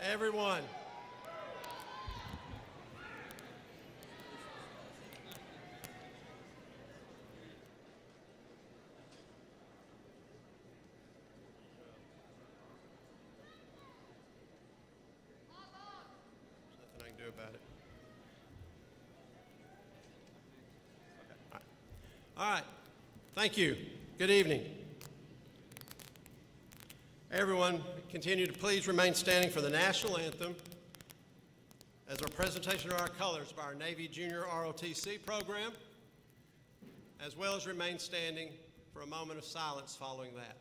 Everyone. There's nothing I can do about it. Okay. All right. Thank you. Good evening. Everyone, continue to please remain standing for the national anthem as our presentation of our colors by our Navy Junior ROTC program, as well as remain standing for a moment of silence following that.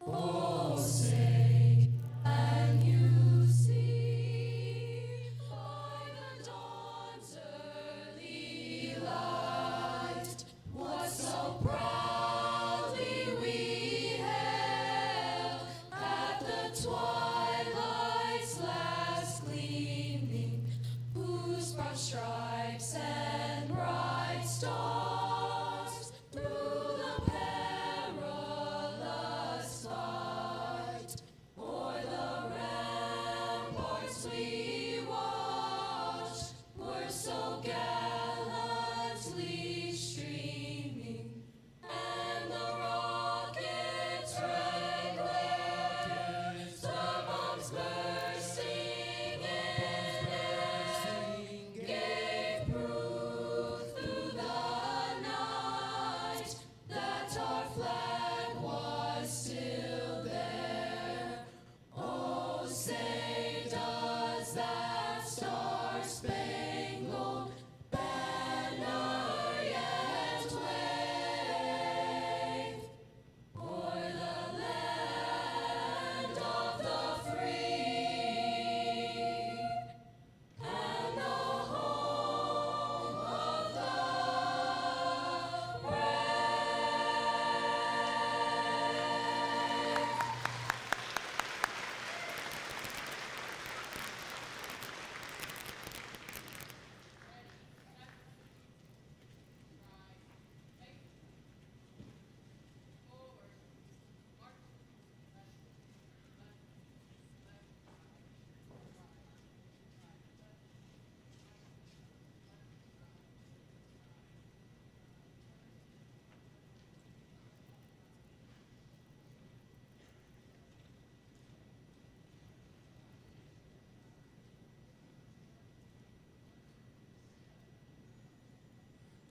Oh, say, can you see by the dawn's early light what so proudly we hailed at the twilight's last gleaming, whose broad stripes and bright stars through the perilous fight o'er the ramparts we watched were so gallantly streaming, and the rockets' red glare, the bombs bursting in air, gave proof through the night that our flag was still there. Oh, say does that star-spangled banner yet wave o'er the land of the free and the home of the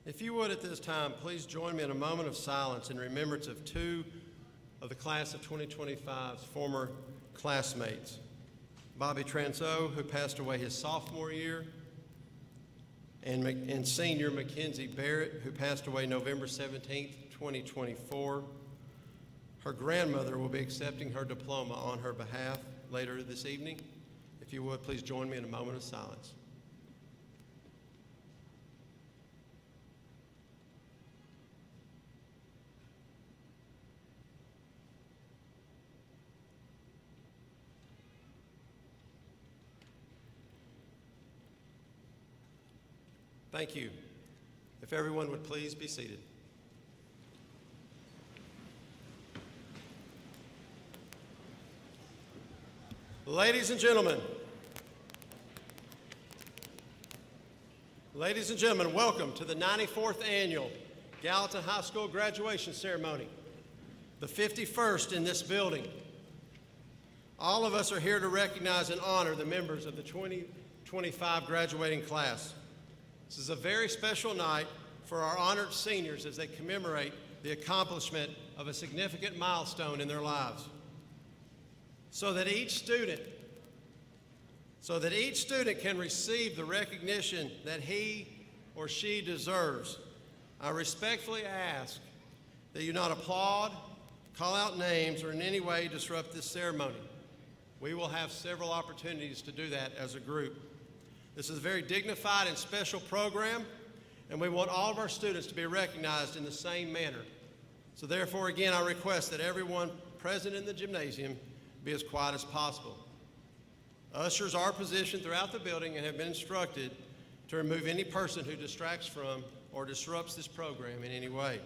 If you would at this time, please join me in a moment of silence in remembrance of two of the class of 2025's former classmates. Bobby Transeau, who passed away his sophomore year, and senior Mackenzie Barrett, who passed away November 17th, 2024. Her grandmother will be accepting her diploma on her behalf later this evening. If you would, please join me in a moment of silence. Thank you. If everyone would please be seated. Ladies and gentlemen, welcome to the 94th Annual Gallatin High School Graduation Ceremony, the 51st in this building. All of us are here to recognize and honor the members of the 2025 graduating class. This is a very special night for our honored seniors as they commemorate the accomplishment of a significant milestone in their lives. So that each student so that each student can receive the recognition that he or she deserves, I respectfully ask that you not applaud, call out names, or in any way disrupt this ceremony. We will have several opportunities to do that as a group. This is a very dignified and special program, and we want all of our students to be recognized in the same manner. So therefore, again, I request that everyone present in the gymnasium be as quiet as possible. Ushers are positioned throughout the building and have been instructed to remove any person who distracts from or disrupts this program in any way.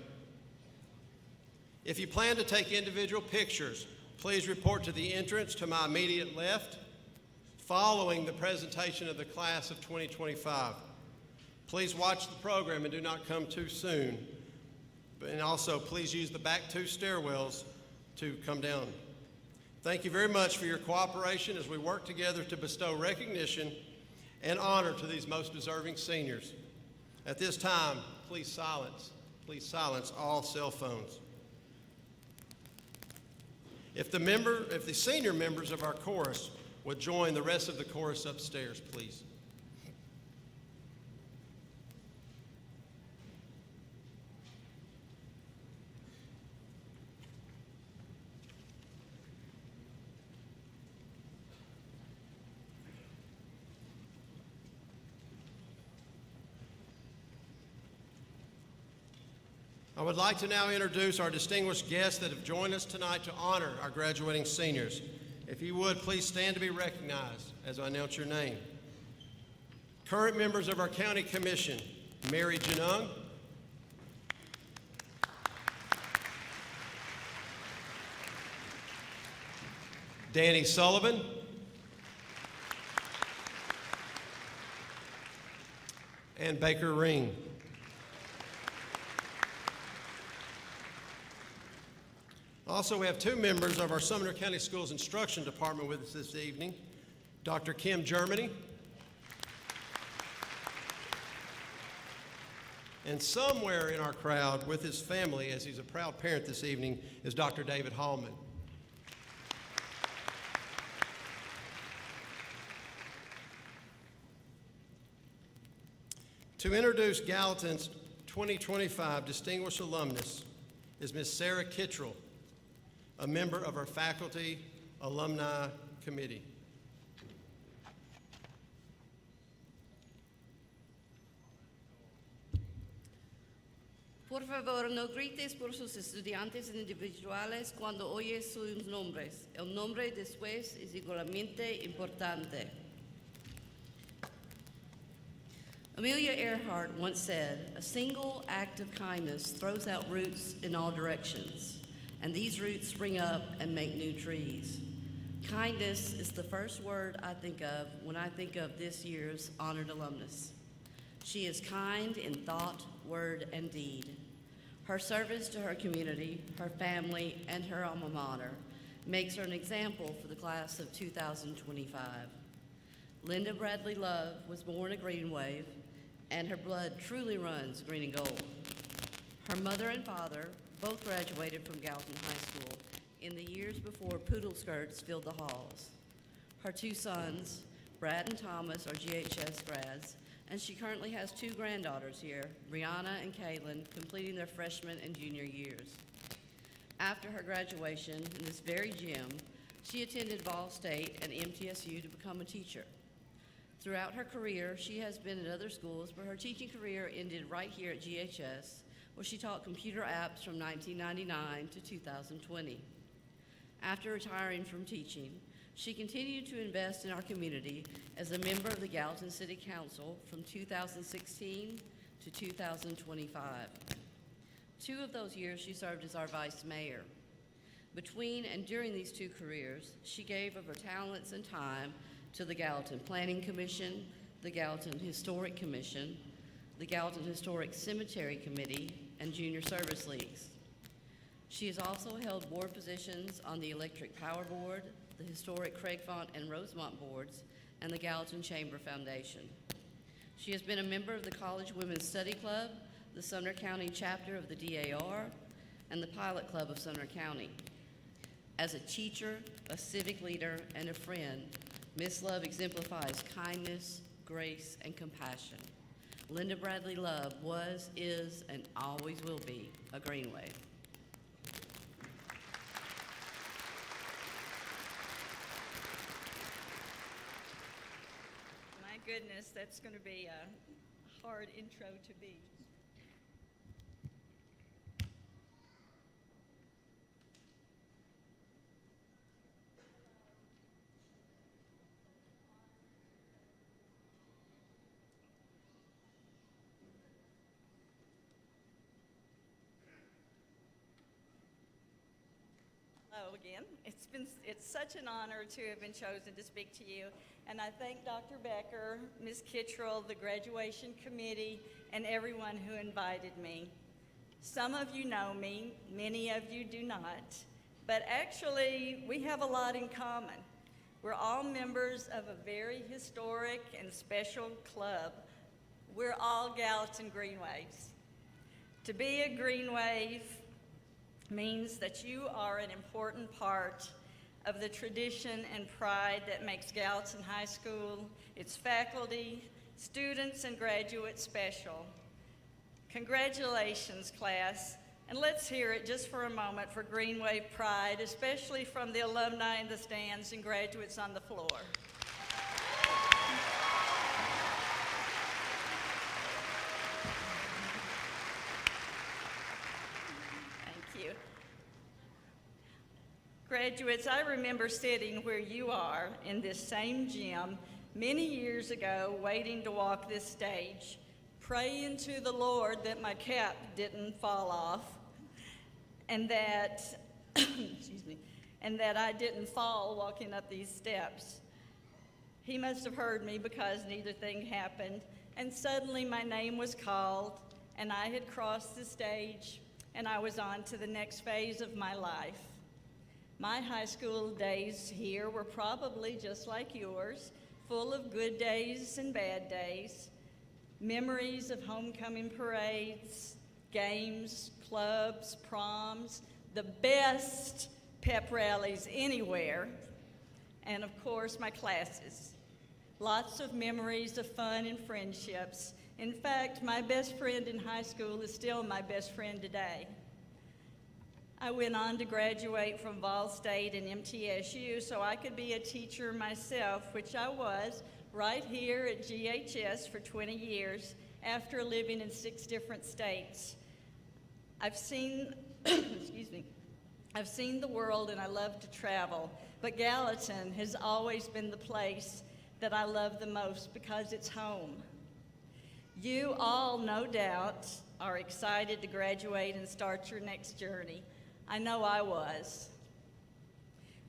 If you plan to take individual pictures, please report to the entrance to my immediate left following the presentation of the class of 2025. Please watch the program and do not come too soon. And also, please use the back two stairwells to come down. Thank you very much for your cooperation as we work together to bestow recognition and honor to these most deserving seniors. At this time, please silence all cell phones. If the senior members of our chorus would join the rest of the chorus upstairs, please. I would like to now introduce our distinguished guests that have joined us tonight to honor our graduating seniors. If you would, please stand to be recognized as I announce your name. Current members of our County Commission, Mary Janung, Danny Sullivan, and Baker Ring. Also, we have two members of our Sumner County Schools Instruction Department with us this evening, Dr. Kim Germany, and somewhere in our crowd with his family, as he's a proud parent this evening, is Dr. David Hallman. To introduce Gallatin's 2025 Distinguished Alumnus is Ms. Sarah Kittrell, a member of our Faculty Alumni Committee. Por favor, no grites por sus estudiantes individuales cuando oyes sus nombres. El nombre después es igualmente importante. Amelia Earhart once said, "A single act of kindness throws out roots in all directions, and these roots spring up and make new trees." Kindness is the first word I think of when I think of this year's honored alumnus. She is kind in thought, word, and deed. Her service to her community, her family, and her alma mater makes her an example for the class of 2025. Linda Bradley Love was born a Green Wave, and her blood truly runs green and gold. Her mother and father both graduated from Gallatin High School in the years before poodle skirts filled the halls. Her two sons, Brad and Thomas, are GHS grads, and she currently has two granddaughters here, Brianna and Kaylin, completing their freshman and junior years. After her graduation in this very gym, she attended Vol State and MTSU to become a teacher. Throughout her career, she has been at other schools, but her teaching career ended right here at GHS, where she taught computer apps from 1999 to 2020. After retiring from teaching, she continued to invest in our community as a member of the Gallatin City Council from 2016 to 2025. 2 of those years she served as our vice mayor. Between and during these 2 careers, she gave of her talents and time to the Gallatin Planning Commission, the Gallatin Historic Commission, the Gallatin Historic Cemetery Committee, and Junior Service Leagues. She has also held board positions on the Electric Power Board, the Historic Craigfont and Rosemont Boards, and the Gallatin Chamber Foundation. She has been a member of the College Women's Study Club, the Sumner County chapter of the DAR, and the Pilot Club of Sumner County. As a teacher, a civic leader, and a friend, Miss Love exemplifies kindness, grace, and compassion. Linda Bradley Love was, is, and always will be a Greenway. My goodness, that's going to be a hard intro to be. Hello again. It's such an honor to have been chosen to speak to you, and I thank Dr. Becker, Ms. Kittrell, the graduation committee, and everyone who invited me. Some of you know me, many of you do not, but actually we have a lot in common. We're all members of a very historic and special club. We're all Gallatin Greenwaves. To be a Greenwave means that you are an important part of the tradition and pride that makes Gallatin High School, its faculty, students, and graduates special. Congratulations, class, and let's hear it just for a moment for Greenwave pride, especially from the alumni in the stands and graduates on the floor. Graduates, I remember sitting where you are in this same gym many years ago, waiting to walk this stage, praying to the Lord that my cap didn't fall off and that, excuse me, and that I didn't fall walking up these steps. He must have heard me because neither thing happened, and suddenly my name was called, and I had crossed the stage, and I was on to the next phase of my life. My high school days here were probably just like yours, full of good days and bad days, memories of homecoming parades, games, clubs, proms, the best pep rallies anywhere, and of course my classes. Lots of memories of fun and friendships. In fact, my best friend in high school is still my best friend today. I went on to graduate from Vol State and MTSU so I could be a teacher myself, which I was right here at GHS for 20 years after living in 6 different states. I've seen, excuse me, I've seen the world and I love to travel, but Gallatin has always been the place that I love the most because it's home. You all, no doubt, are excited to graduate and start your next journey. I know I was.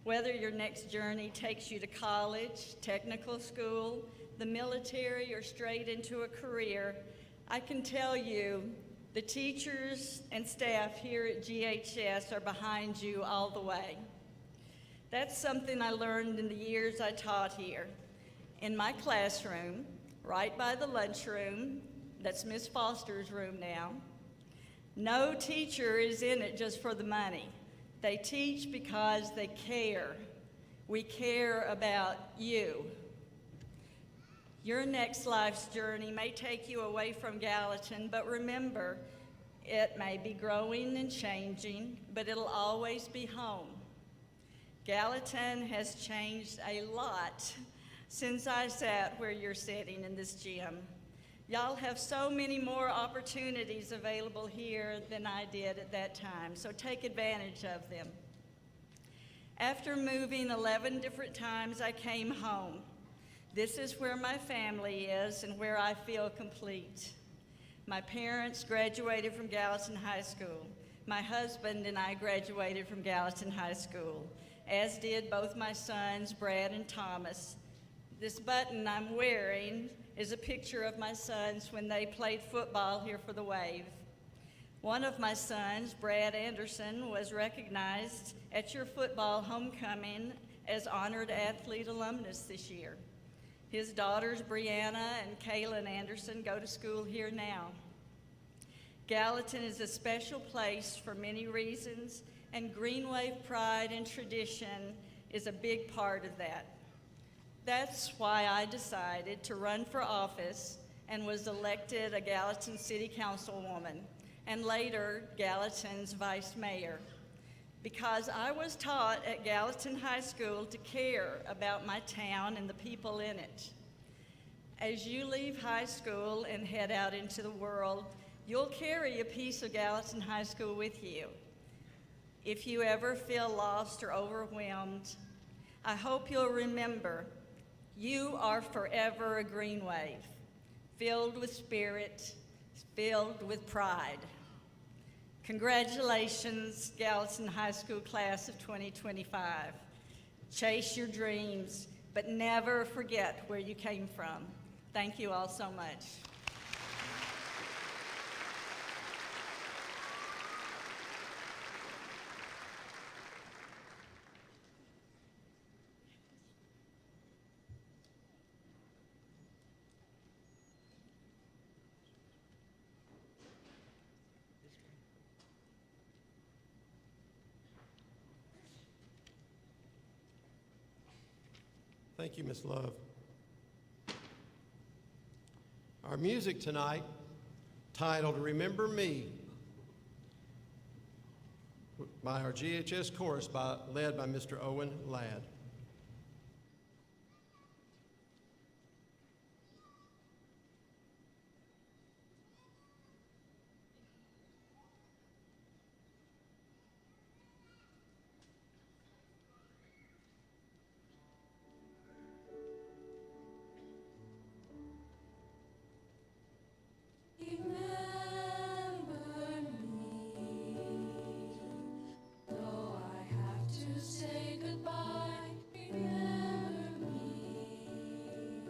Whether your next journey takes you to college, technical school, the military, or straight into a career, I can tell you the teachers and staff here at GHS are behind you all the way. That's something I learned in the years I taught here. In my classroom, right by the lunchroom, that's Miss Foster's room now, no teacher is in it just for the money. They teach because they care. We care about you. Your next life's journey may take you away from Gallatin, but remember, it may be growing and changing, but it'll always be home. Gallatin has changed a lot since I sat where you're sitting in this gym. Y'all have so many more opportunities available here than I did at that time, so take advantage of them. After moving 11 different times, I came home. This is where my family is and where I feel complete. My parents graduated from Gallatin High School. My husband and I graduated from Gallatin High School, as did both my sons, Brad and Thomas. This button I'm wearing is a picture of my sons when they played football here for the Wave. One of my sons, Brad Anderson, was recognized at your football homecoming as honored athlete alumnus this year. His daughters, Brianna and Kaylin Anderson, go to school here now. Gallatin is a special place for many reasons, and Greenwave pride and tradition is a big part of that. That's why I decided to run for office and was elected a Gallatin City Councilwoman and later Gallatin's Vice Mayor. Because I was taught at Gallatin High School to care about my town and the people in it. As you leave high school and head out into the world, you'll carry a piece of Gallatin High School with you. If you ever feel lost or overwhelmed, I hope you'll remember you are forever a green wave, filled with spirit, filled with pride. Congratulations, Gallatin High School class of 2025. Chase your dreams, but never forget where you came from. Thank you all so much. Thank you, Ms. Love. Our music tonight, titled Remember Me, by our GHS chorus led by Mr. Owen Ladd. Remember me, though I have to say goodbye. Remember me,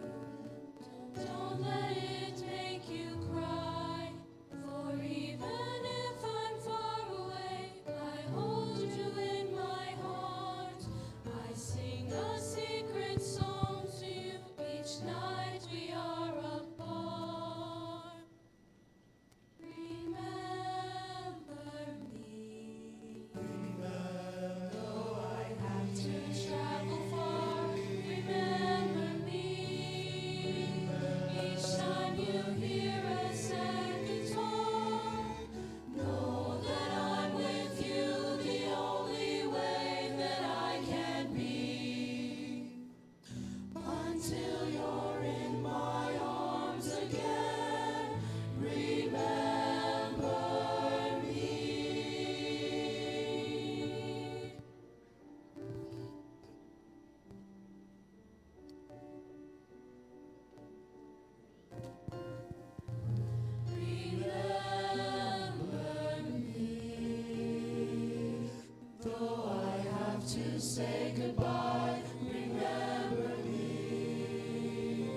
don't let it make you cry. For even if I'm far away, I hold you in my heart. I sing a secret song to you each night we are apart. Remember me, though I have to travel far. Remember me, each time you hear a sad guitar. Know that I'm with you the only way that I can be, until you're in my arms again. Remember me. Remember me, though I have to say goodbye. Remember me,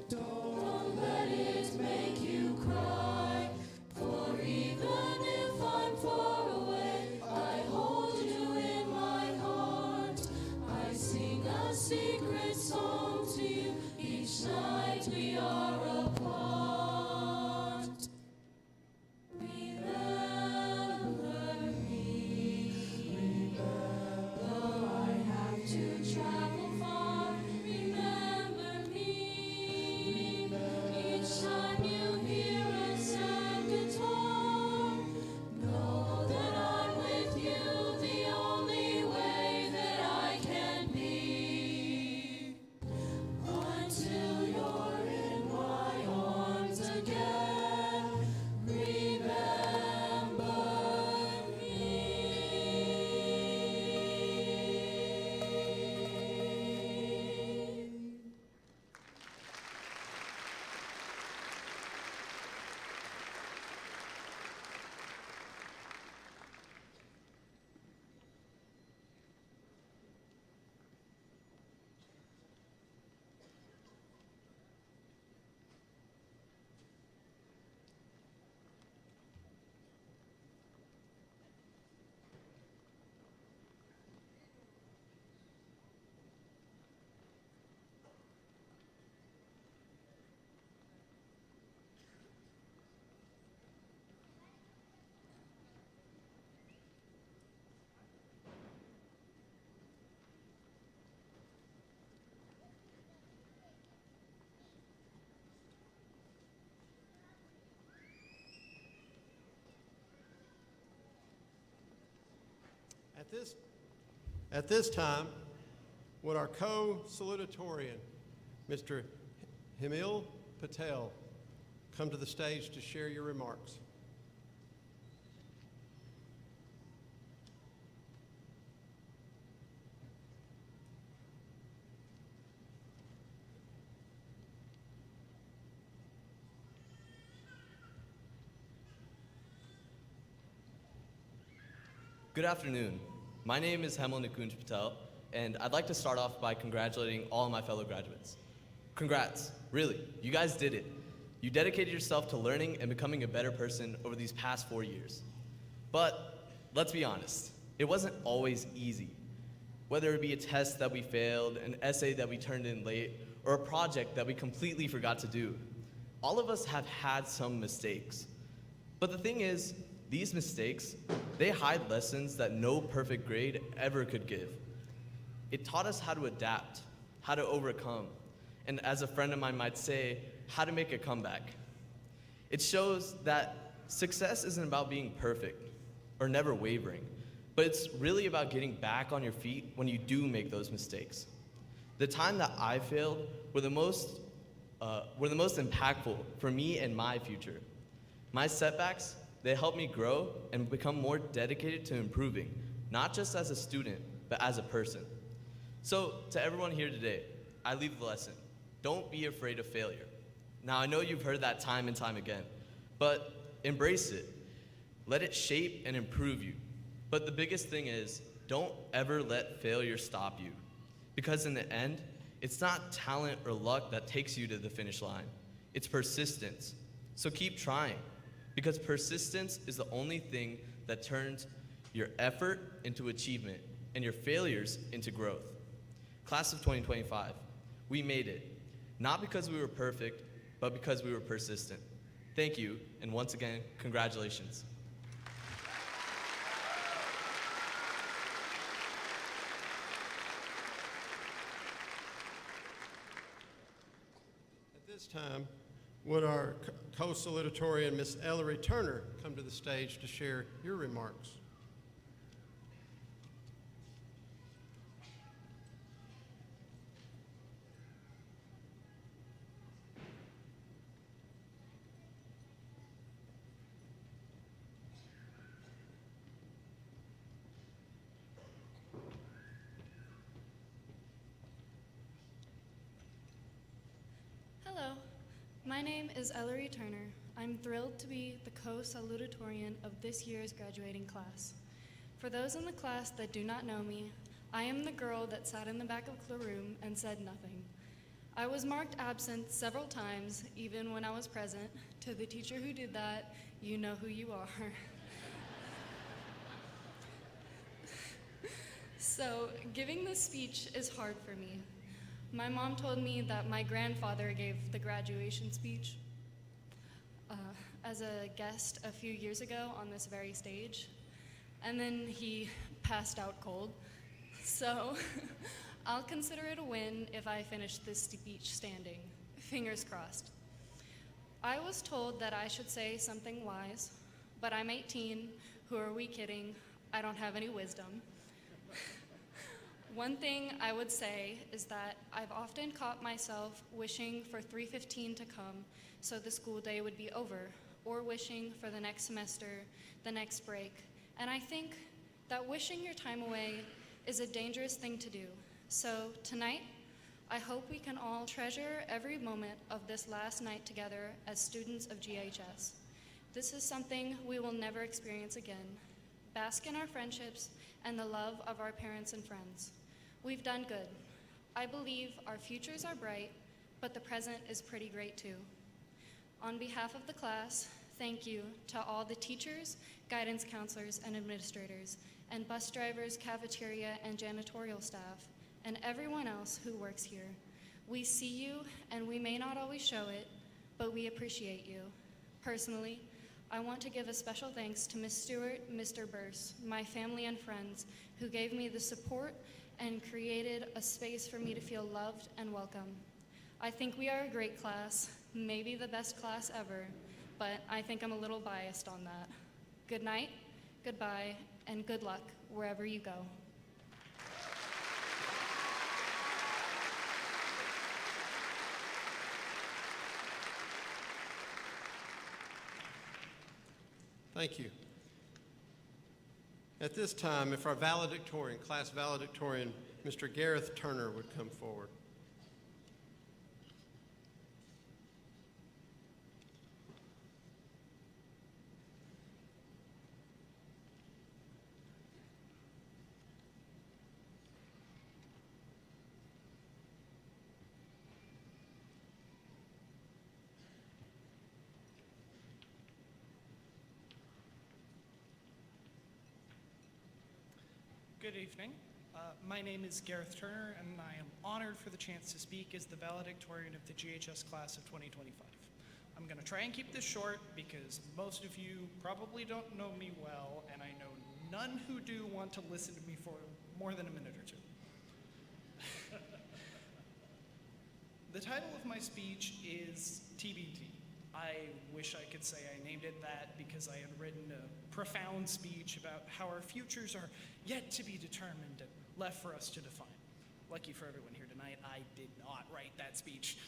don't let it make you cry. For even if I'm far away, I hold you in my heart. I sing a secret song to you each night we are apart. Remember me, though I have to travel far. Remember me, each time you hear a sad guitar. Know that I'm with you the only way that I can be, until you're in my arms. At this time, would our co-salutatorian, Mr. Himil Patel, come to the stage to share your remarks? Good afternoon. My name is Hemal Nikunj Patel, and I'd like to start off by congratulating all of my fellow graduates. Congrats, really, you guys did it. You dedicated yourself to learning and becoming a better person over these past 4 years. But let's be honest, it wasn't always easy. Whether it be a test that we failed, an essay that we turned in late, or a project that we completely forgot to do, all of us have had some mistakes. But the thing is, these mistakes, they hide lessons that no perfect grade ever could give. It taught us how to adapt, how to overcome, and as a friend of mine might say, how to make a comeback. It shows that success isn't about being perfect or never wavering, but it's really about getting back on your feet when you do make those mistakes. The time that I failed were the most impactful for me and my future. My setbacks, they helped me grow and become more dedicated to improving, not just as a student, but as a person. So, to everyone here today, I leave the lesson. Don't be afraid of failure. Now, I know you've heard that time and time again, but embrace it. Let it shape and improve you. But the biggest thing is, don't ever let failure stop you. Because in the end, it's not talent or luck that takes you to the finish line. It's persistence. So keep trying. Because persistence is the only thing that turns your effort into achievement and your failures into growth. Class of 2025, we made it. Not because we were perfect, but because we were persistent. Thank you, and once again, congratulations. At this time, would our co-salutatorian, Miss Ellery Turner, come to the stage to share your remarks? Hello, my name is Ellery Turner. I'm thrilled to be the co-salutatorian of this year's graduating class. For those in the class that do not know me, I am the girl that sat in the back of the room and said nothing. I was marked absent several times, even when I was present. To the teacher who did that, you know who you are. So, giving this speech is hard for me. My mom told me that my grandfather gave the graduation speech as a guest a few years ago on this very stage, and then he passed out cold. So I'll consider it a win if I finish this speech standing. Fingers crossed. I was told that I should say something wise, but I'm 18. Who are we kidding? I don't have any wisdom. One thing I would say is that I've often caught myself wishing for 3:15 to come so the school day would be over, or wishing for the next semester, the next break. And I think that wishing your time away is a dangerous thing to do. So tonight, I hope we can all treasure every moment of this last night together as students of GHS. This is something we will never experience again. Bask in our friendships and the love of our parents and friends. We've done good. I believe our futures are bright, but the present is pretty great too. On behalf of the class, thank you to all the teachers, guidance counselors, and administrators, and bus drivers, cafeteria, and janitorial staff, and everyone else who works here. We see you, and we may not always show it, but we appreciate you. Personally, I want to give a special thanks to Ms. Stewart, Mr. Burse, my family and friends, who gave me the support and created a space for me to feel loved and welcome. I think we are a great class, maybe the best class ever, but I think I'm a little biased on that. Good night, goodbye, and good luck. wherever you go. Thank you. At this time, if our valedictorian, class valedictorian, Mr. Gareth Turner would come forward. Good evening. My name is Gareth Turner, and I am honored for the chance to speak as the valedictorian of the GHS class of 2025. I'm going to try and keep this short because most of you probably don't know me well, and I know none who do want to listen to me for more than a minute or two. The title of my speech is TBD. I wish I could say I named it that because I had written a profound speech about how our futures are yet to be determined and left for us to define. Lucky for everyone here tonight, I did not write that speech.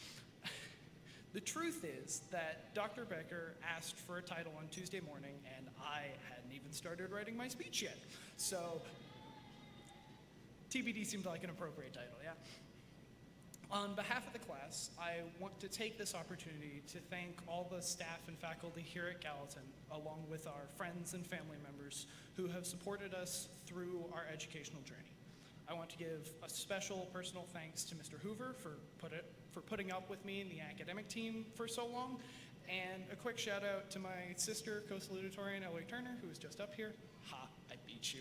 The truth is that Dr. Becker asked for a title on Tuesday morning, and I hadn't even started writing my speech yet. So, TBD seemed like an appropriate title, yeah? On behalf of the class, I want to take this opportunity to thank all the staff and faculty here at Gallatin, along with our friends and family members who have supported us through our educational journey. I want to give a special personal thanks to Mr. Hoover for putting up with me and the academic team for so long, and a quick shout out to my sister, Co-salutatorian Ellie Turner, who is just up here. Ha, I beat you.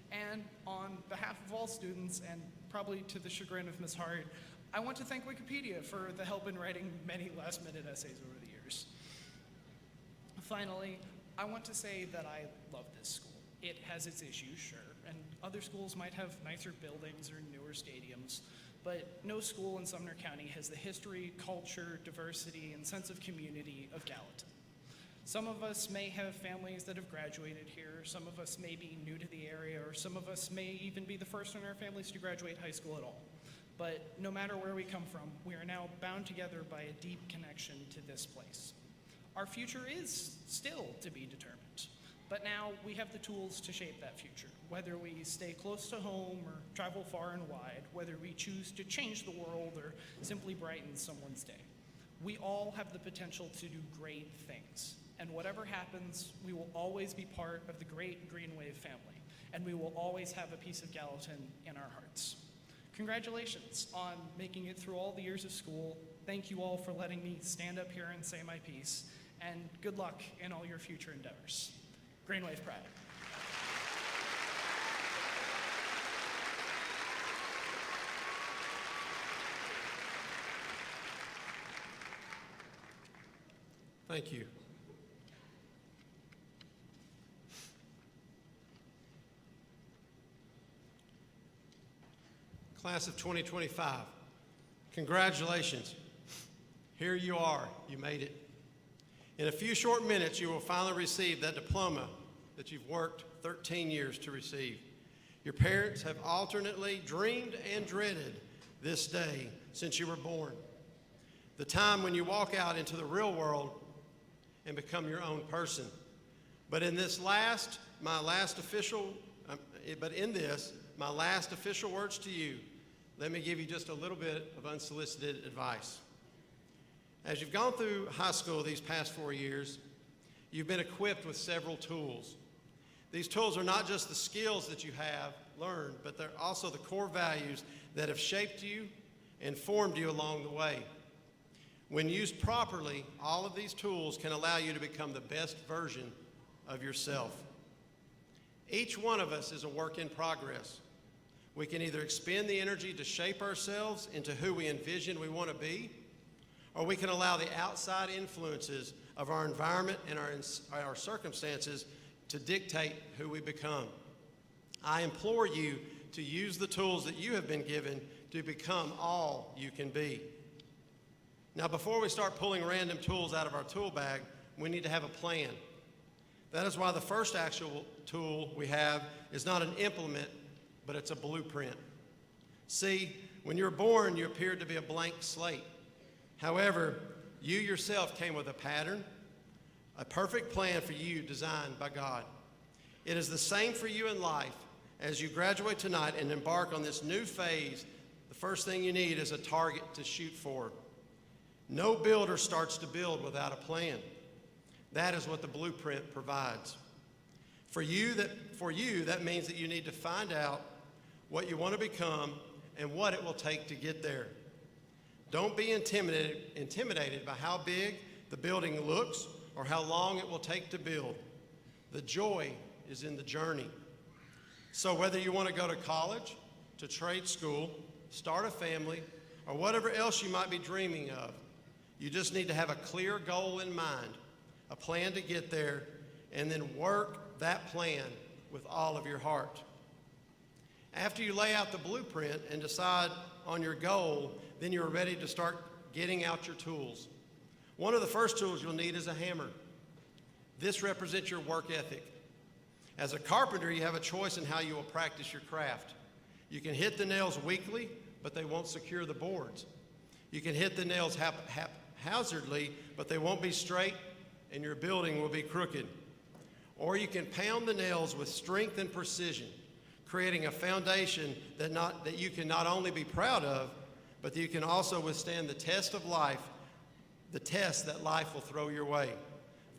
And on behalf of all students, and probably to the chagrin of Ms. Hart, I want to thank Wikipedia for the help in writing many last-minute essays over the years. Finally, I want to say that I love this school. It has its issues, sure, and other schools might have nicer buildings or newer stadiums, but no school in Sumner County has the history, culture, diversity, and sense of community of Gallatin. Some of us may have families that have graduated here, some of us may be new to the area, or some of us may even be the first in our families to graduate high school at all. But no matter where we come from, we are now bound together by a deep connection to this place. Our future is still to be determined, but now we have the tools to shape that future, whether we stay close to home or travel far and wide, whether we choose to change the world or simply brighten someone's day. We all have the potential to do great things. And whatever happens, we will always be part of the great Green Wave family, and we will always have a piece of Gallatin in our hearts. Congratulations on making it through all the years of school. Thank you all for letting me stand up here and say my piece, and good luck in all your future endeavors. Green Wave pride. Thank you. Class of 2025, congratulations. Here you are, you made it. In a few short minutes, you will finally receive that diploma that you've worked 13 years to receive. Your parents have alternately dreamed and dreaded this day since you were born. The time when you walk out into the real world and become your own person. But in this my last official words to you, let me give you just a little bit of unsolicited advice. As you've gone through high school these past 4 years, you've been equipped with several tools. These tools are not just the skills that you have learned, but they're also the core values that have shaped you and formed you along the way. When used properly, all of these tools can allow you to become the best version of yourself. Each one of us is a work in progress. We can either expend the energy to shape ourselves into who we envision we want to be, or we can allow the outside influences of our environment and our circumstances to dictate who we become. I implore you to use the tools that you have been given to become all you can be. Now, before we start pulling random tools out of our tool bag, we need to have a plan. That is why the first actual tool we have is not an implement, but it's a blueprint. See, when you're born, you appeared to be a blank slate. However, you yourself came with a pattern, a perfect plan for you designed by God. It is the same for you in life. As you graduate tonight and embark on this new phase, the first thing you need is a target to shoot for. No builder starts to build without a plan. That is what the blueprint provides. For you, that means that you need to find out what you want to become and what it will take to get there. Don't be intimidated by how big the building looks or how long it will take to build. The joy is in the journey. So whether you want to go to college, to trade school, start a family, or whatever else you might be dreaming of, you just need to have a clear goal in mind, a plan to get there, and then work that plan with all of your heart. After you lay out the blueprint and decide on your goal, then you're ready to start getting out your tools. One of the first tools you'll need is a hammer. This represents your work ethic. As a carpenter, you have a choice in how you will practice your craft. You can hit the nails weakly, but they won't secure the boards. You can hit the nails haphazardly, but they won't be straight, and your building will be crooked. Or you can pound the nails with strength and precision, creating a foundation that you can not only be proud of, but that you can also withstand the test of life, the test that life will throw your way.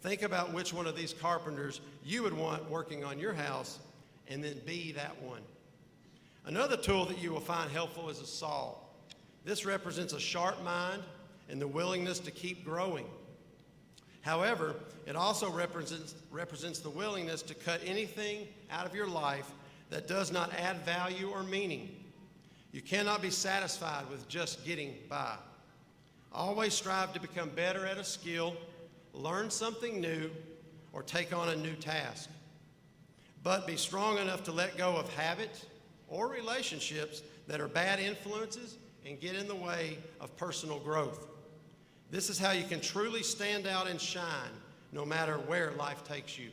Think about which one of these carpenters you would want working on your house, and then be that one. Another tool that you will find helpful is a saw. This represents a sharp mind and the willingness to keep growing. However, it also represents the willingness to cut anything out of your life that does not add value or meaning. You cannot be satisfied with just getting by. Always strive to become better at a skill, learn something new, or take on a new task. But be strong enough to let go of habits or relationships that are bad influences and get in the way of personal growth. This is how you can truly stand out and shine no matter where life takes you.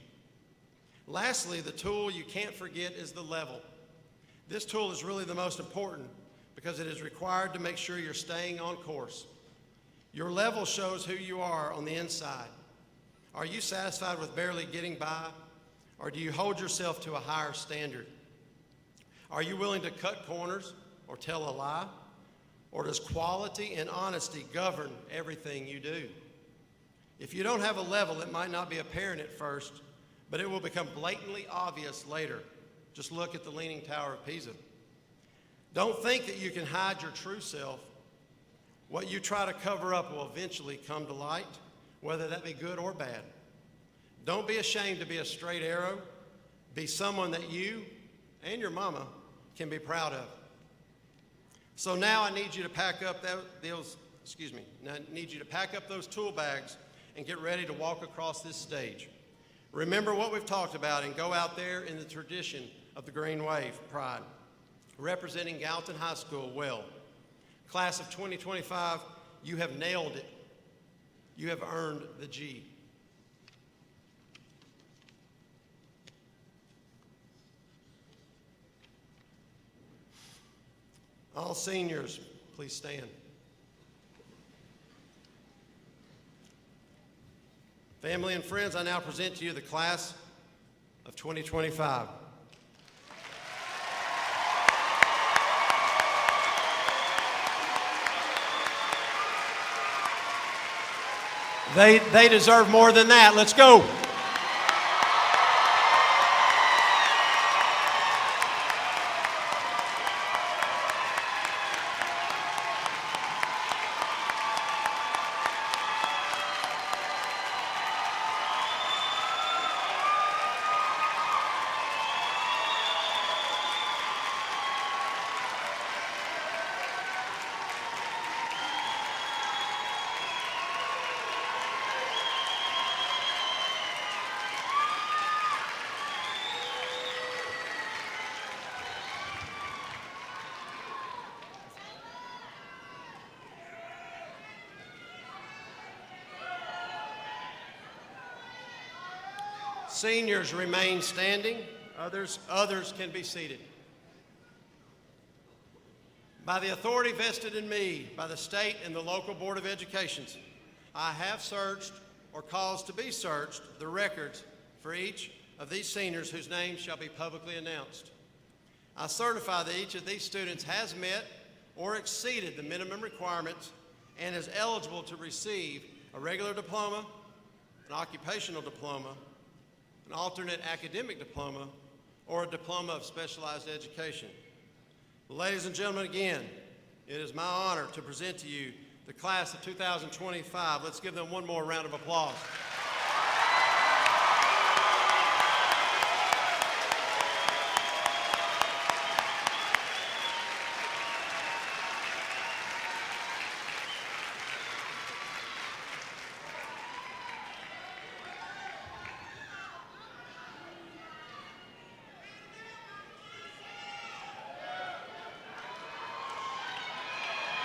Lastly, the tool you can't forget is the level. This tool is really the most important because it is required to make sure you're staying on course. Your level shows who you are on the inside. Are you satisfied with barely getting by, or do you hold yourself to a higher standard? Are you willing to cut corners or tell a lie? Or does quality and honesty govern everything you do? If you don't have a level, it might not be apparent at first, but it will become blatantly obvious later. Just look at the Leaning Tower of Pisa. Don't think that you can hide your true self. What you try to cover up will eventually come to light, whether that be good or bad. Don't be ashamed to be a straight arrow. Be someone that you and your mama can be proud of. So now I need you to pack up those tool bags and get ready to walk across this stage. Remember what we've talked about and go out there in the tradition of the Green Wave Pride, representing Gallatin High School well. Class of 2025, you have nailed it. You have earned the G. All seniors, please stand. Family and friends, I now present to you the class of 2025. They deserve more than that. Let's go. Seniors remain standing. Others can be seated. By the authority vested in me by the state and the local Board of Education, I have searched or caused to be searched the records for each of these seniors whose names shall be publicly announced. I certify that each of these students has met or exceeded the minimum requirements and is eligible to receive a regular diploma, an occupational diploma, an alternate academic diploma, or a diploma of specialized education. Ladies and gentlemen, again, it is my honor to present to you the class of 2025. Let's give them one more round of applause.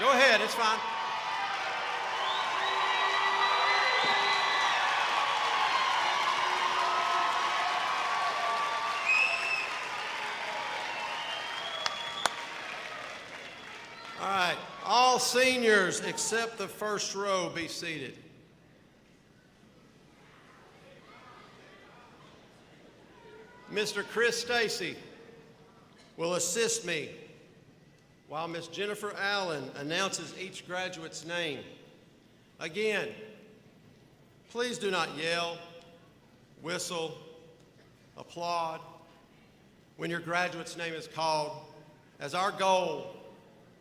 Go ahead, it's fine. All right, all seniors except the first row be seated. Mr. Chris Stacy will assist me while Ms. Jennifer Allen announces each graduate's name. Again, please do not yell, whistle, applaud when your graduate's name is called, as our goal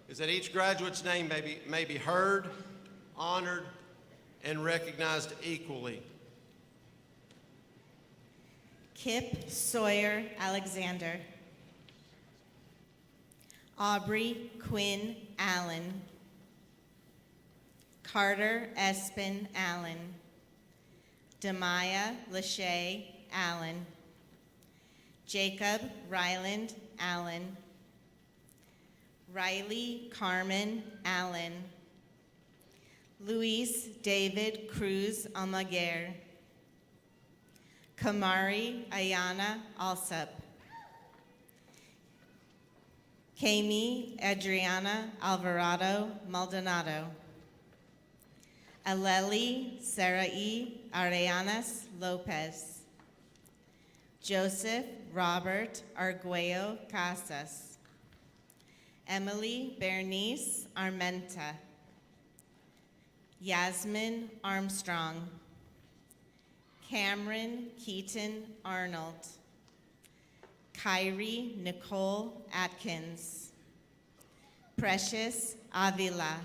is that each graduate's name may be heard, honored, and recognized equally. Kip Sawyer Alexander. Aubrey Quinn Allen. Carter Espin Allen. Demaya Lachey Allen. Jacob Ryland Allen. Riley Carmen Allen. Luis David Cruz Almaguer. Kamari Ayana Alsup. Kami Adriana Alvarado Maldonado. Aleli Sarai Areanas Lopez. Joseph Robert Arguello Casas. Emily Bernice Armenta. Yasmin Armstrong. Cameron Keaton Arnold. Kyrie Nicole Atkins. Precious Avila.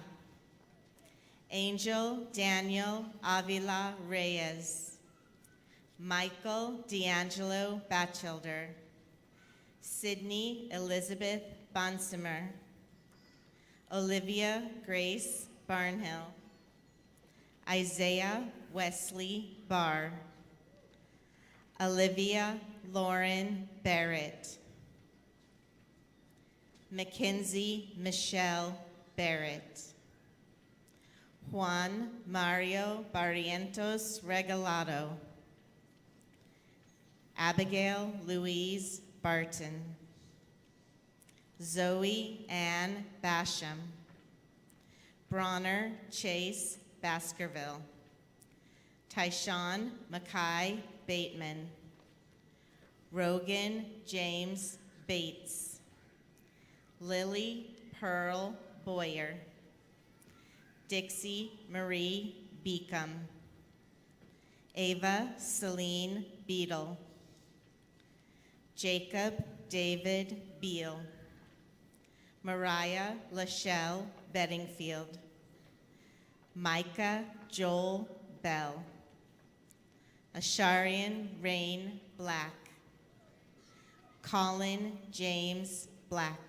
Angel Daniel Avila Reyes. Michael D'Angelo Batchelder. Sydney Elizabeth Bonsimer. Olivia Grace Barnhill. Isaiah Wesley Barr. Olivia Lauren Barrett. Mackenzie Michelle Barrett. Juan Mario Barrientos Regalado. Abigail Louise Barton. Zoe Ann Basham. Bronner Chase Baskerville. Tyshawn Mackay Bateman. Rogan James Bates. Lily Pearl Boyer. Dixie Marie Beacom. Ava Celine Beadle. Jacob David Beal. Mariah Lachelle Bedingfield. Micah Joel Bell. Asharian Rain Black. Colin James Black.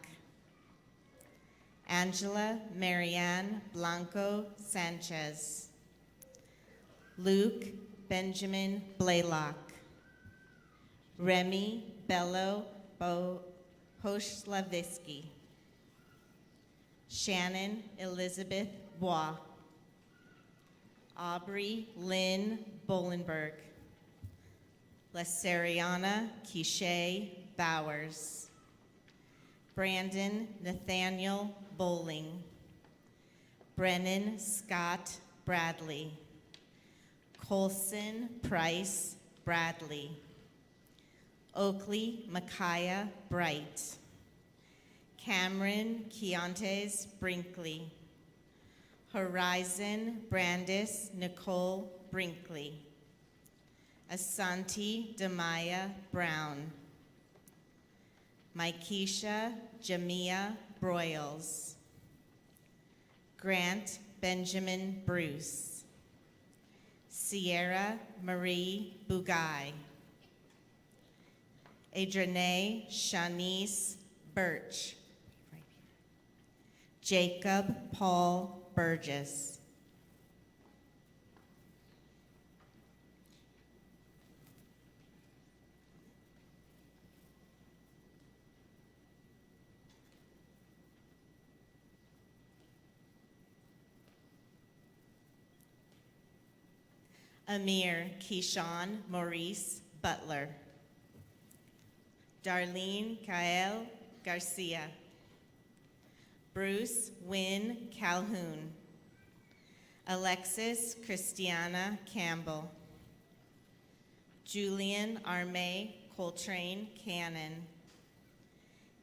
Angela Marianne Blanco Sanchez. Luke Benjamin Blaylock. Remy Bello Hoshlavitsky. Shannon Elizabeth Bois. Aubrey Lynn Bolenberg. Laceriana Quiche Bowers, Brandon Nathaniel Bowling, Brennan Scott Bradley, Colson Price Bradley, Oakley Micaiah Bright, Cameron Keontae Brinkley, Horizon Brandis Nicole Brinkley, Asante Demaya Brown, Mikesha Jamia Broyles, Grant Benjamin Bruce, Sierra Marie Bugay, Adrene Shanice Birch, Jacob Paul Burgess, Amir Keyshawn Maurice Butler, Darlene Kael Garcia, Bruce Wynn Calhoun, Alexis Christiana Campbell, Julian Arme Coltrane Cannon,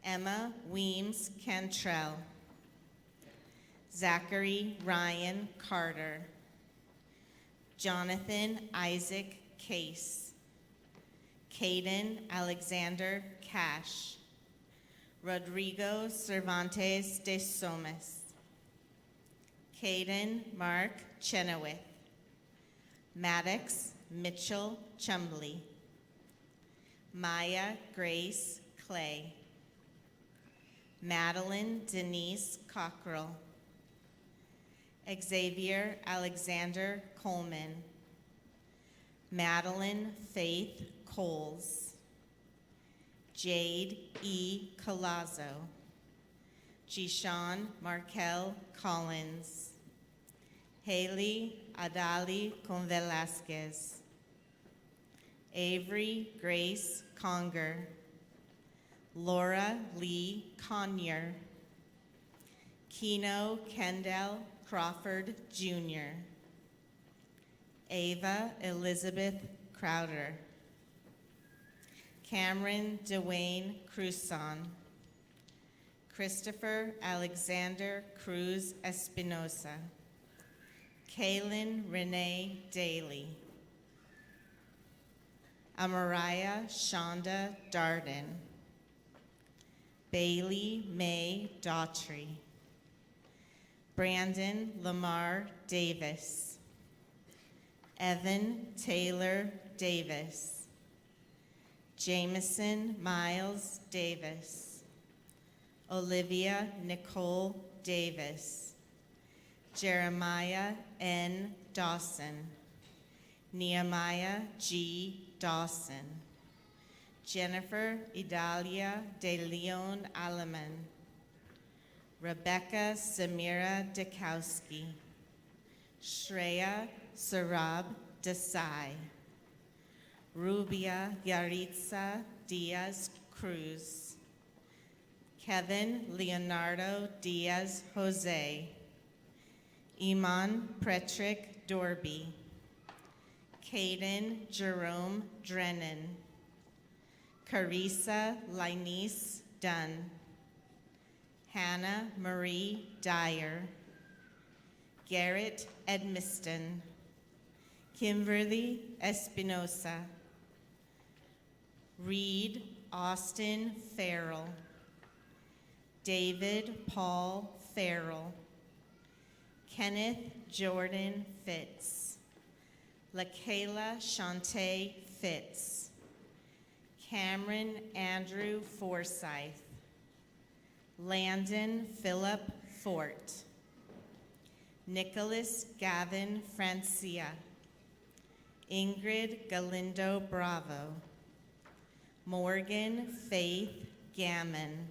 Emma Weems Cantrell, Zachary Ryan Carter, Jonathan Isaac Case, Caden Alexander Cash, Rodrigo Cervantes de Somas, Caden Mark Chenoweth, Maddox Mitchell Chumbley, Maya Grace Clay, Madeline Denise Cockrell, Xavier Alexander Coleman, Madeline Faith Coles, Jade E. Colazzo, Jishan Markel Collins, Haley Adali Convelasquez, Avery Grace Conger, Laura Lee Conyer, Keno Kendall Crawford Jr., Ava Elizabeth Crowder, Cameron Dwayne Cruzon, Christopher Alexander Cruz Espinosa, Kaylin Renee Daly, Amariah Shonda Darden, Bailey May Daughtry, Brandon Lamar Davis, Evan Taylor Davis, Jameson Miles Davis, Olivia Nicole Davis, Jeremiah N. Dawson, Nehemiah G. Dawson, Jennifer Idalia de Leon Alaman, Rebecca Samira Dekowski, Shreya Sarab Desai, Rubia Yaritza Diaz Cruz, Kevin Leonardo Diaz Jose, Iman Pretrick Dorby, Caden Jerome Drennan, Carissa Linese Dunn, Hannah Marie Dyer, Garrett Edmiston, Kimberly Espinosa, Reed Austin Farrell, David Paul Farrell, Kenneth Jordan Fitz, LaKayla Shantae Fitz, Cameron Andrew Forsyth, Landon Philip Fort, Nicholas Gavin Francia, Ingrid Galindo Bravo, Morgan Faith Gammon,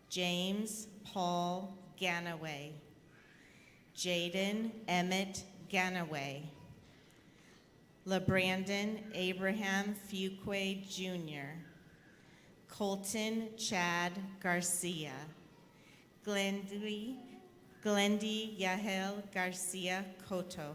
James Paul Ganaway, Jaden Emmett Ganaway, LeBrandon Abraham Fuquay Jr., Colton Chad Garcia, Glendy Yahel Garcia Cotto,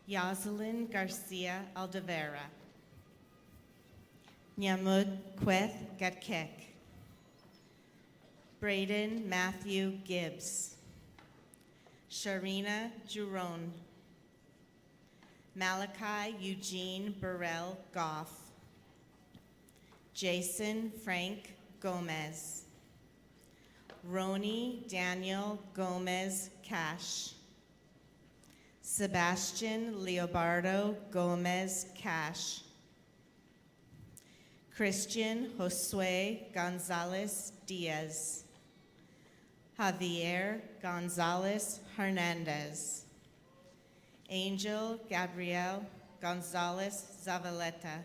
Yoselin Garcia Aldevera, Nyamud Queth Gatkek, Braden Matthew Gibbs, Sharina Juron, Malachi Eugene Burrell Goff, Jason Frank Gomez, Roni Daniel Gomez Cash, Sebastian Leobardo Gomez Cash, Christian Josue Gonzalez Diaz, Javier Gonzalez Hernandez, Angel Gabriel Gonzalez Zavaleta,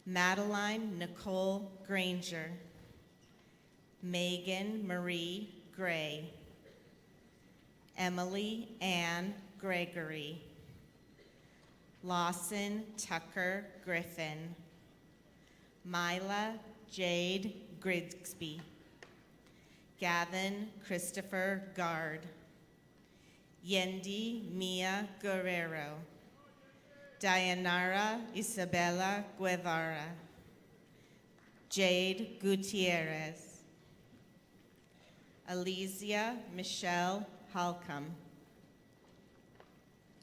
Madeline Nicole Granger, Megan Marie Gray, Emily Ann Gregory, Lawson Tucker Griffin, Mila Jade Grigsby, Gavin Christopher Gard, Yendi Mia Guerrero, Dayanara Isabella Guevara, Jade Gutierrez, Alizia Michelle Halcom,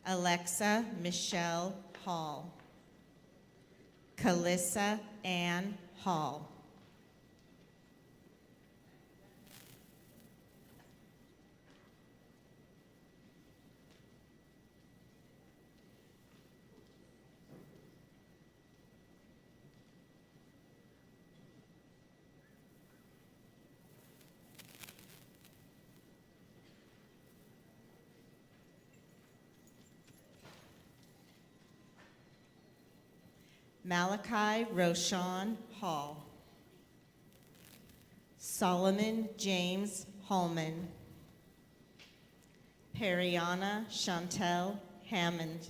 Alexa Michelle Hall, Calissa Ann Hall, Malachi Roshan Hall, Solomon James Hallman, Periana Chantel Hammond,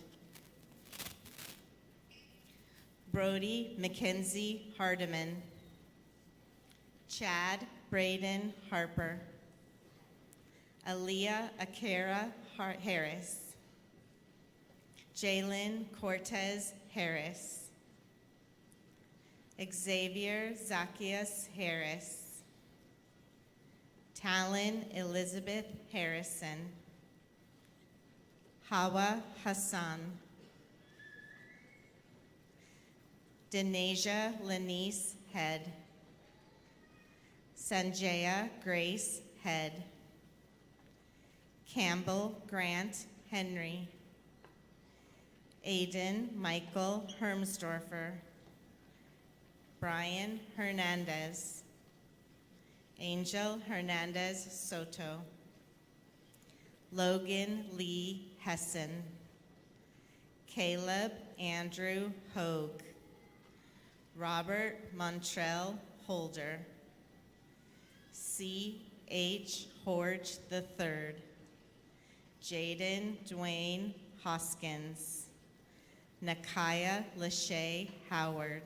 Brody Mackenzie Hardiman, Chad Braden Harper, Aaliyah Akara Harris, Jalen Cortez Harris, Xavier Zacchaeus Harris, Talon Elizabeth Harrison, Hawa Hassan, Denasia Lanice Head, Sanjaya Grace Head, Campbell Grant Henry, Aiden Michael Hermsdorfer, Brian Hernandez, Angel Hernandez Soto, Logan Lee Hessen, Caleb Andrew Hogue, Robert Montrell Holder, C.H. Horge III, Jaden Dwayne Hoskins, Nakaya Lachey Howard,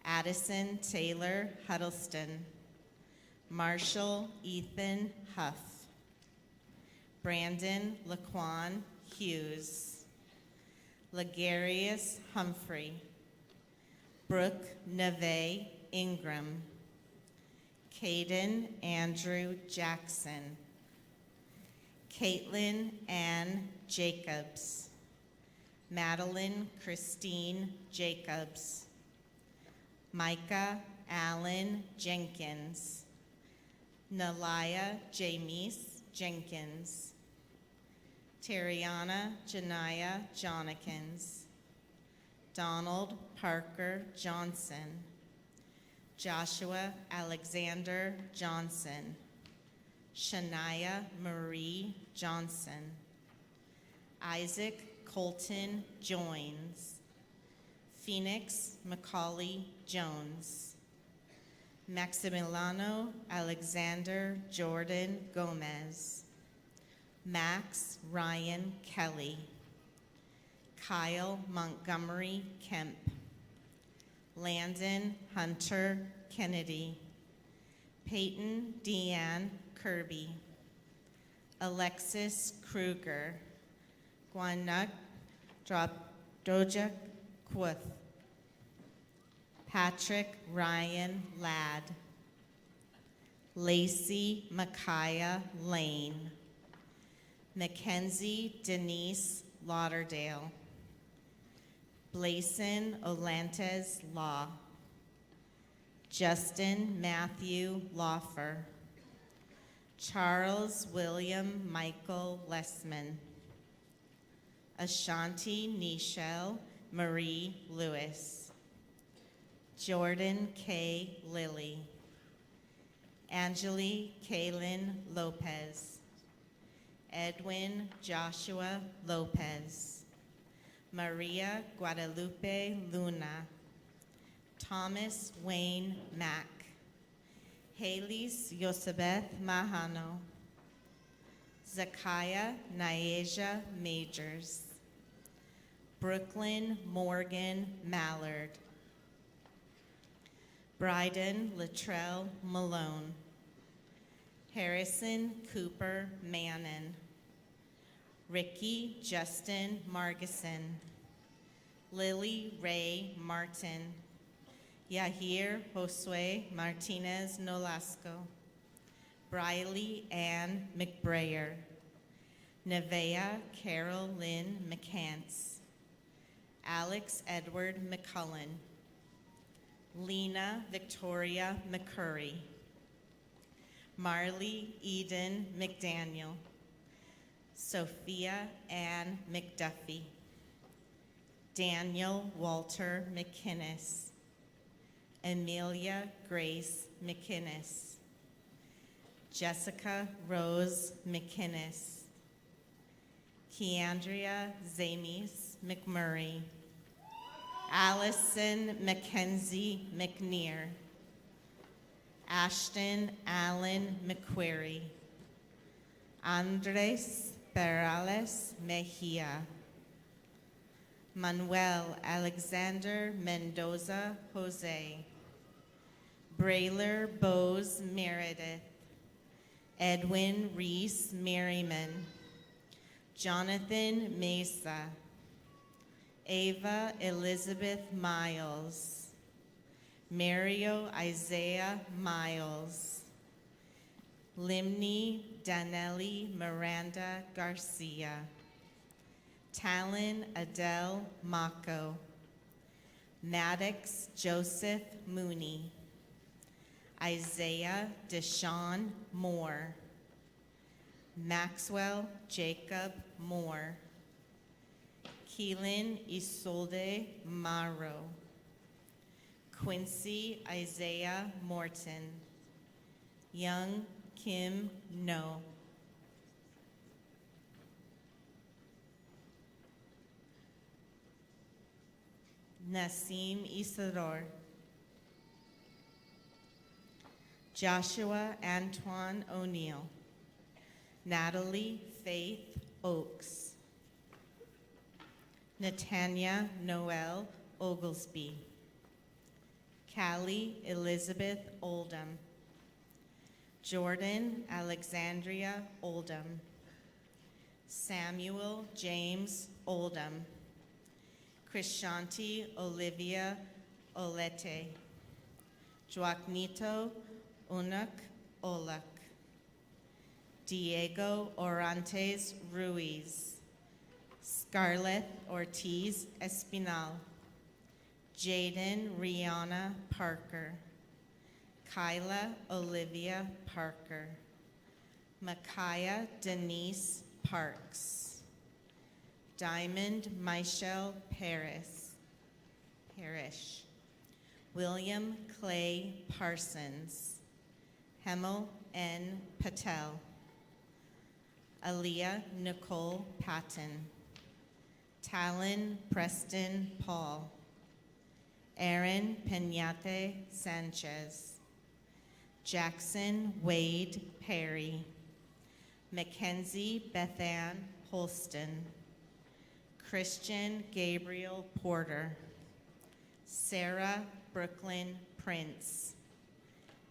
Addison Taylor Huddleston, Marshall Ethan Huff, Brandon Laquan Hughes, Legarius Humphrey, Brooke Neve Ingram, Caden Andrew Jackson, Caitlin Ann Jacobs, Madeline Christine Jacobs, Micah Allen Jenkins, Nalaya Jamies Jenkins, Tariana Janaya Jonikins, Donald Parker Johnson, Joshua Alexander Johnson, Shania Marie Johnson, Isaac Colton Joins, Phoenix Macaulay Jones, Maximiliano Alexander Jordan Gomez, Max Ryan Kelly, Kyle Montgomery Kemp, Landon Hunter Kennedy, Peyton Deanne Kirby, Alexis Kruger, Gwanak Doja Quoth, Patrick Ryan Ladd, Lacey Micaiah Lane, Mackenzie Denise Lauderdale, Blason Olantes Law, Justin Matthew Lawfer, Charles William Michael Lessman, Ashanti Nichelle Marie Lewis, Jordan K. Lilly, Angeli Kaylin Lopez, Edwin Joshua Lopez, Maria Guadalupe Luna, Thomas Wayne Mack, Haley's Yosebeth Mahano, Zakiah Nyaja Majors, Brooklyn Morgan Mallard, Bryden Latrell Malone, Harrison Cooper Mannon, Ricky Justin Margison, Lily Ray Martin, Yahir Josue Martinez Nolasco, Briley Ann McBrayer, Nevea Carol Lynn McCants, Alex Edward McCullen, Lena Victoria McCurry, Marley Eden McDaniel, Sophia Ann McDuffie, Daniel Walter McInnes, Amelia Grace McInnes, Jessica Rose McInnes, Keandria Zamies McMurray, Allison Mackenzie McNear, Ashton Allen McQuarrie, Andres Perales Mejia, Manuel Alexander Mendoza Jose, Brayler Bose Meredith, Edwin Reese Merriman, Jonathan Mesa, Ava Elizabeth Miles, Mario Isaiah Miles, Limni Danelli Miranda Garcia, Talon Adele Mako, Maddox Joseph Mooney, Isaiah Deshawn Moore, Maxwell Jacob Moore, Keelan Isolde Maro, Quincy Isaiah Morton, Young Kim No, Nasim Isidore, Joshua Antoine O'Neill, Natalie Faith Oakes, Natanya Noel Oglesby, Callie Elizabeth Oldham, Jordan Alexandria Oldham, Samuel James Oldham, Krishanti Olivia Olete, Joaquinito Unuk Olak, Diego Orantes Ruiz, Scarlett Ortiz Espinal, Jaden Rihanna Parker, Kyla Olivia Parker, Micaiah Denise Parks, Diamond Michelle Parrish, William Clay Parsons, Hemel N. Patel, Aaliyah Nicole Patton, Talon Preston Paul, Aaron Peñate Sanchez, Jackson Wade Perry, Mackenzie Bethann Holston, Christian Gabriel Porter, Sarah Brooklyn Prince,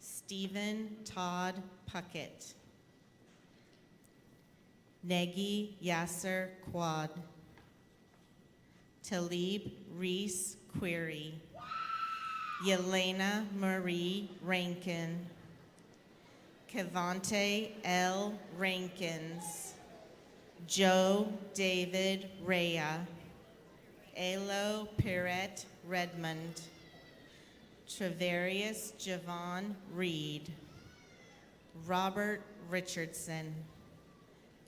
Stephen Todd Puckett, Negi Yasser Quad, Talib Reese Query, Yelena Marie Rankin, Kevante L. Rankins, Joe David Rea, Elo Pirette Redmond, Travarius Javon Reed, Robert Richardson,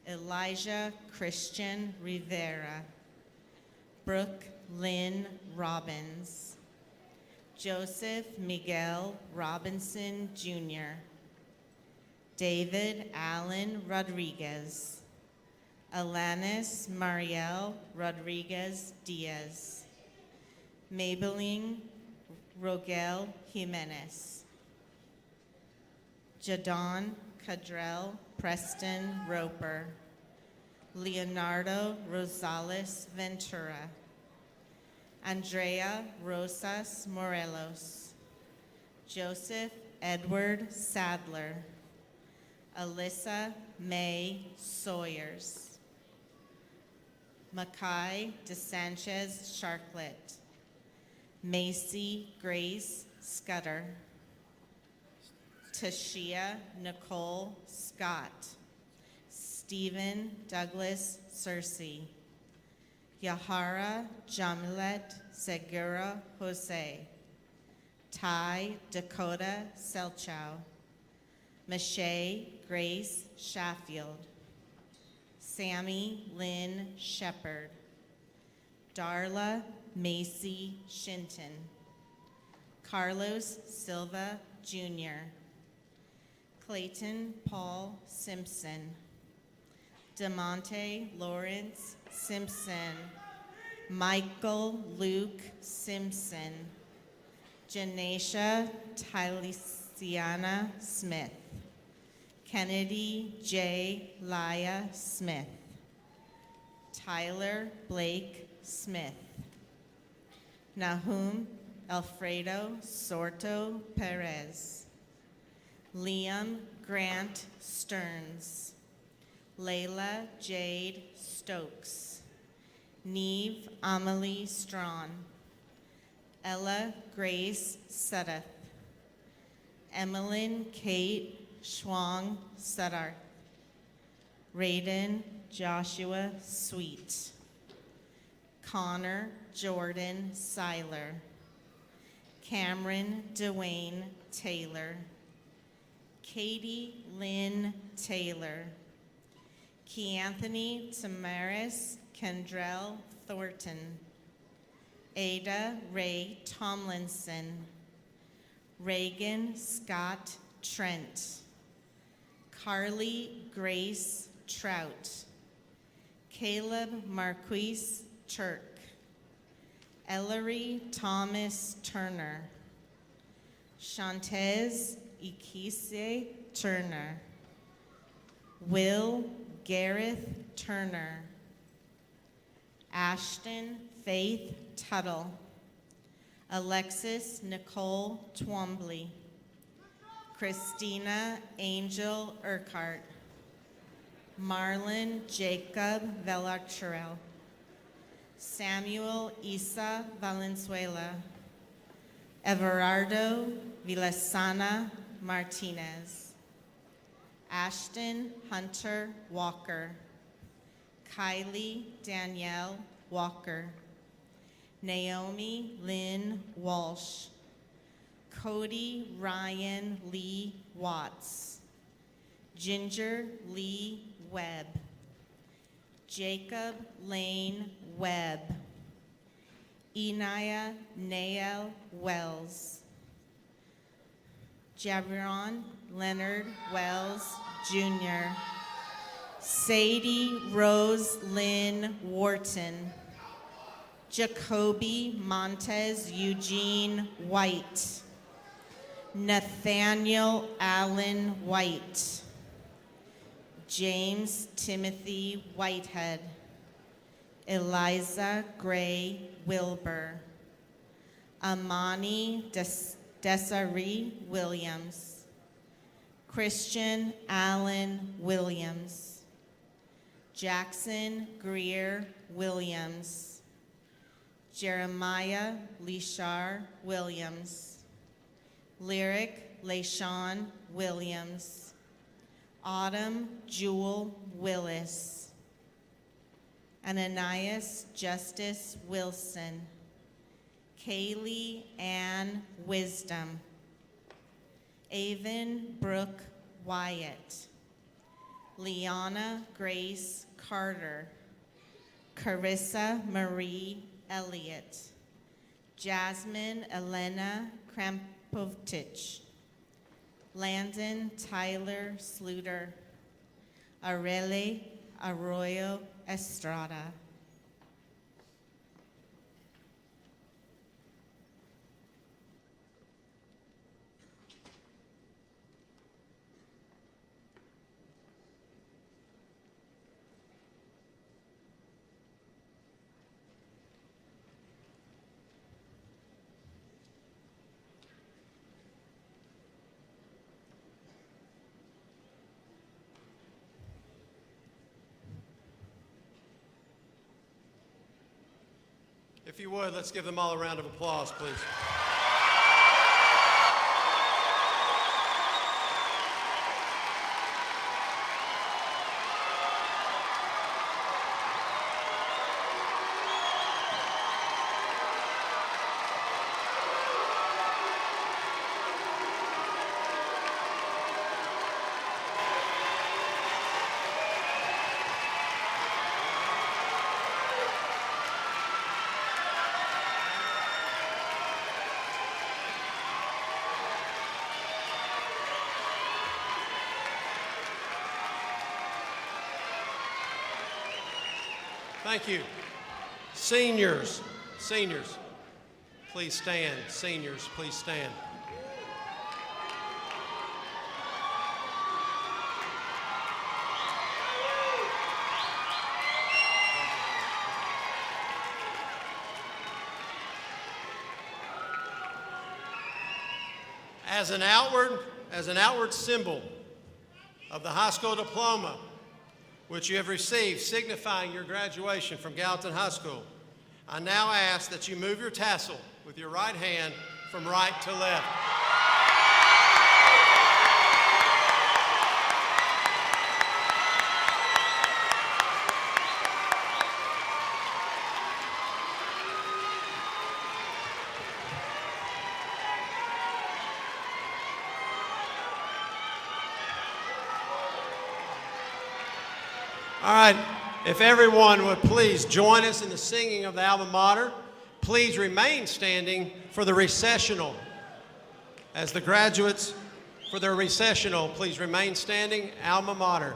Elijah Christian Rivera, Brooke Lynn Robbins, Joseph Miguel Robinson Jr., David Allen Rodriguez, Alanis Mariel Rodriguez Diaz, Maybelline Rogel Jimenez, Jadon Cadrell Preston Roper, Leonardo Rosales Ventura, Andrea Rosas Morelos, Joseph Edward Sadler, Alyssa May Sawyers, Mackay DeSanchez Sharklet, Macy Grace Scudder, Tashia Nicole Scott, Stephen Douglas Searcy, Yahara Jamilet Segura Jose, Ty Dakota Selchow, Mache Grace Shaffield, Sammy Lynn Shepard, Darla Macy Shinton, Carlos Silva Jr., Clayton Paul Simpson, DeMonte Lawrence Simpson, Michael Luke Simpson, Janesha Tylesiana Smith, Kennedy J. Laya Smith, Tyler Blake Smith, Nahum Alfredo Sorto Perez, Liam Grant Stearns, Layla Jade Stokes, Neve Amelie Strawn, Ella Grace Sudduth, Emmeline Kate Schwang Suddarth, Raiden Joshua Sweet, Connor Jordan Seiler, Cameron Dwayne Taylor, Katie Lynn Taylor, Keanthony Tamaris Kendrell Thornton, Ada Ray Tomlinson, Reagan Scott Trent, Carly Grace Trout, Caleb Marquise Turk, Ellery Thomas Turner, Shantez Ikise Turner, Will Gareth Turner, Ashton Faith Tuttle, Alexis Nicole Twombly, Christina Angel Urquhart, Marlon Jacob Velartrell, Samuel Isa Valenzuela, Everardo Villasana Martinez, Ashton Hunter Walker, Kylie Danielle Walker, Naomi Lynn Walsh, Cody Ryan Lee Watts, Ginger Lee Webb, Jacob Lane Webb, Enaya Nael Wells, Jabron Leonard Wells Jr., Sadie Rose Lynn Wharton, Jacoby Montez Eugene White, Nathaniel Allen White, James Timothy Whitehead, Eliza Gray Wilbur, Amani Desiree Williams, Christian Allen Williams, Jackson Greer Williams, Jeremiah Lishar Williams, Lyric LaShawn Williams, Autumn Jewel Willis, Ananias Justice Wilson, Kaylee Ann Wisdom, Avon Brooke Wyatt, Liana Grace Carter, Carissa Marie Elliott, Jasmine Elena Krampovich, Landon Tyler Sluter, Arele Arroyo Estrada. If you would, let's give them all a round of applause, please. Thank you. Seniors, please stand. Seniors, please stand. As an outward symbol of the high school diploma which you have received, signifying your graduation from Gallatin High School, I now ask that you move your tassel with your right hand from right to left. All right, if everyone would please join us in the singing of the alma mater, please remain standing for the recessional. As the graduates for their recessional, please remain standing, alma mater.